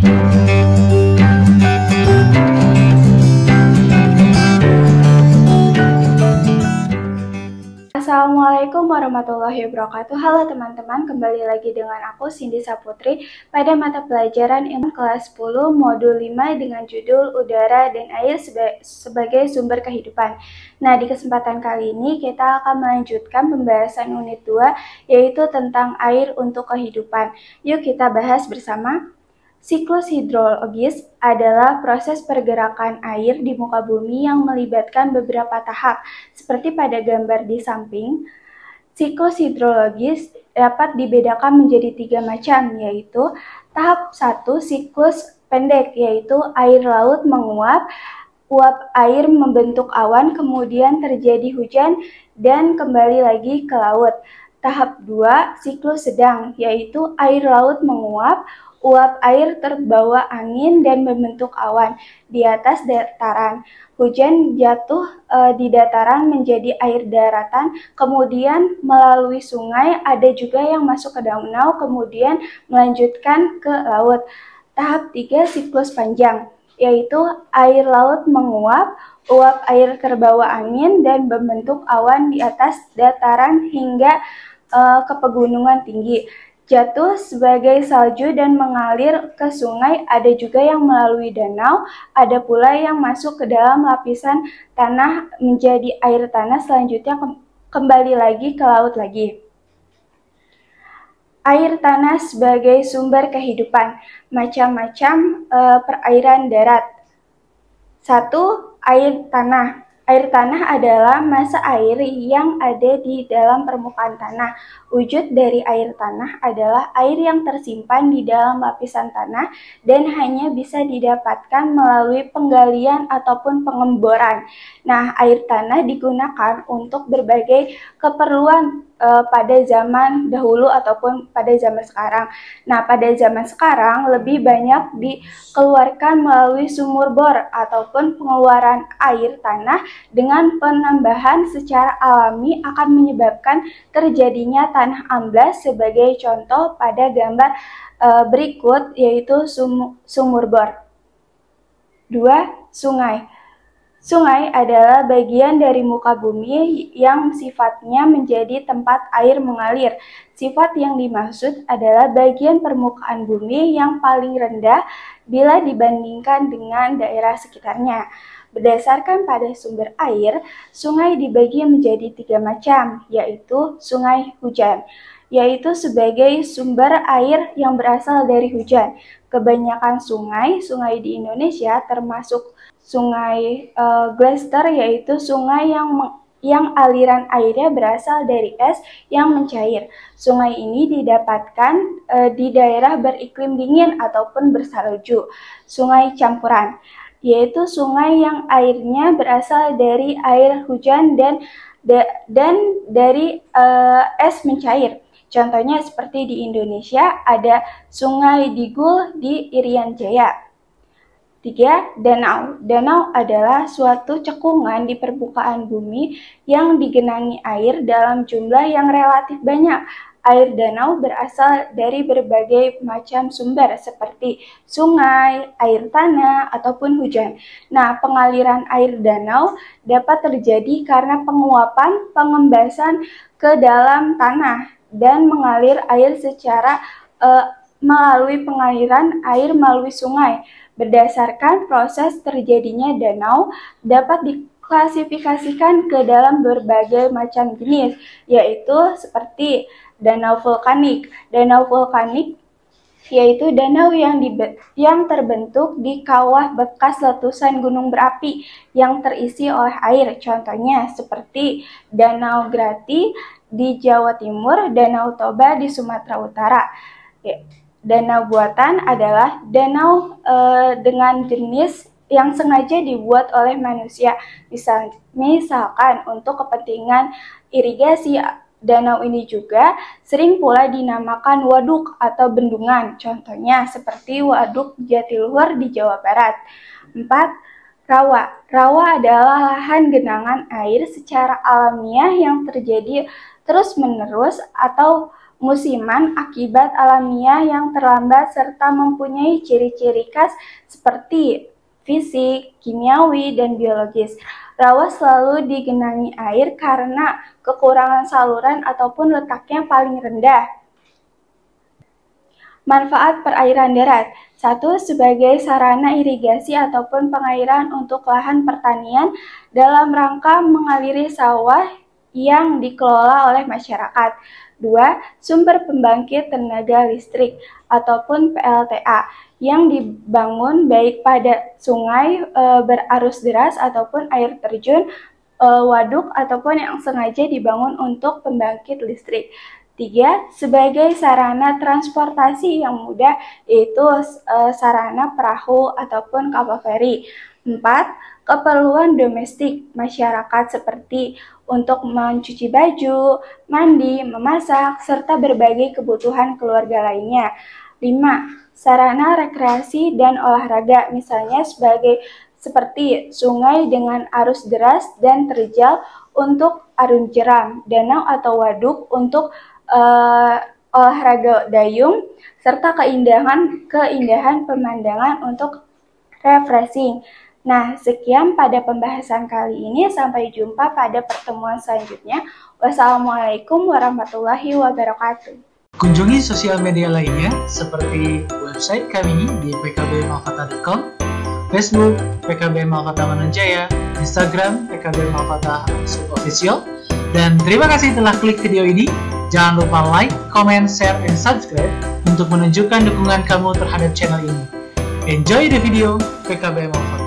Assalamualaikum warahmatullahi wabarakatuh. Halo teman-teman, kembali lagi dengan aku Cindy Saputri pada mata pelajaran ilmu kelas 10 modul 5 dengan judul Udara dan Air sebagai Sumber Kehidupan. Nah, di kesempatan kali ini kita akan melanjutkan pembahasan unit 2 yaitu tentang air untuk kehidupan. Yuk kita bahas bersama. Siklus hidrologis adalah proses pergerakan air di muka bumi yang melibatkan beberapa tahap. Seperti pada gambar di samping, siklus hidrologis dapat dibedakan menjadi 3 macam, yaitu tahap 1 siklus pendek, yaitu air laut menguap, uap air membentuk awan, kemudian terjadi hujan, dan kembali lagi ke laut. Tahap 2 siklus sedang, yaitu air laut menguap, uap air terbawa angin dan membentuk awan di atas dataran. Hujan jatuh di dataran menjadi air daratan, kemudian melalui sungai, ada juga yang masuk ke danau, kemudian melanjutkan ke laut. Tahap 3 siklus panjang, yaitu air laut menguap, uap air terbawa angin dan membentuk awan di atas dataran hingga ke pegunungan tinggi. Jatuh sebagai salju dan mengalir ke sungai, ada juga yang melalui danau, ada pula yang masuk ke dalam lapisan tanah menjadi air tanah, selanjutnya kembali lagi ke laut lagi. Air tanah sebagai sumber kehidupan, macam-macam perairan darat. 1. Air tanah. Air tanah adalah massa air yang ada di dalam permukaan tanah. Wujud dari air tanah adalah air yang tersimpan di dalam lapisan tanah dan hanya bisa didapatkan melalui penggalian ataupun pengeboran. Nah, air tanah digunakan untuk berbagai keperluan pada zaman dahulu ataupun pada zaman sekarang. Nah, pada zaman sekarang lebih banyak dikeluarkan melalui sumur bor ataupun pengeluaran air tanah dengan penambahan secara alami akan menyebabkan terjadinya tanah amblas, sebagai contoh pada gambar berikut yaitu sumur bor. 2. Sungai. Sungai adalah bagian dari muka bumi yang sifatnya menjadi tempat air mengalir. Sifat yang dimaksud adalah bagian permukaan bumi yang paling rendah bila dibandingkan dengan daerah sekitarnya. Berdasarkan pada sumber air, sungai dibagi menjadi 3 macam, yaitu sungai hujan, yaitu sebagai sumber air yang berasal dari hujan. Kebanyakan sungai di Indonesia termasuk Sungai Glester, yaitu sungai yang aliran airnya berasal dari es yang mencair. Sungai ini didapatkan di daerah beriklim dingin ataupun bersalju. Sungai campuran, yaitu sungai yang airnya berasal dari air hujan dan dari es mencair. Contohnya seperti di Indonesia ada Sungai Digul di Irian Jaya. 3. Danau. Danau adalah suatu cekungan di permukaan bumi yang digenangi air dalam jumlah yang relatif banyak. Air danau berasal dari berbagai macam sumber seperti sungai, air tanah, ataupun hujan. Nah, pengaliran air danau dapat terjadi karena penguapan, pengembasan ke dalam tanah, dan mengalir air secara melalui pengaliran air melalui sungai. Berdasarkan proses terjadinya danau dapat diklasifikasikan ke dalam berbagai macam jenis, yaitu seperti danau vulkanik. Danau vulkanik yaitu danau yang terbentuk di kawah bekas letusan gunung berapi yang terisi oleh air. Contohnya seperti Danau Grati di Jawa Timur, Danau Toba di Sumatera Utara. Danau buatan adalah danau dengan jenis yang sengaja dibuat oleh manusia, misalkan untuk kepentingan irigasi. Danau ini juga sering pula dinamakan waduk atau bendungan, contohnya seperti Waduk Jatiluhur di Jawa Barat. 4. Rawa. Rawa adalah lahan genangan air secara alamiah yang terjadi terus-menerus atau musiman akibat alamiah yang terlambat serta mempunyai ciri-ciri khas seperti fisik, kimiawi, dan biologis. Rawa selalu digenangi air karena kekurangan saluran ataupun letaknya paling rendah. Manfaat perairan darat. 1. Sebagai sarana irigasi ataupun pengairan untuk lahan pertanian dalam rangka mengaliri sawah yang dikelola oleh masyarakat. 2. Sumber pembangkit tenaga listrik ataupun PLTA yang dibangun baik pada sungai berarus deras ataupun air terjun, waduk ataupun yang sengaja dibangun untuk pembangkit listrik. 3. Sebagai sarana transportasi yang mudah, yaitu sarana perahu ataupun kapal feri. 4. Keperluan domestik masyarakat seperti untuk mencuci baju, mandi, memasak, serta berbagai kebutuhan keluarga lainnya. 5. Sarana rekreasi dan olahraga, misalnya seperti sungai dengan arus deras dan terjal untuk arung jeram, danau atau waduk untuk olahraga dayung, serta keindahan pemandangan untuk refreshing. Nah, sekian pada pembahasan kali ini. Sampai jumpa pada pertemuan selanjutnya. Wassalamualaikum warahmatullahi wabarakatuh. Kunjungi sosial media lainnya seperti website kami di pkbmalkota.com, Facebook PKB Malkota Manunjaya, Instagram PKB Malkota _official. Dan terima kasih telah klik video ini. Jangan lupa like, comment, share, and subscribe untuk menunjukkan dukungan kamu terhadap channel ini. Enjoy the video, PKB Malkota.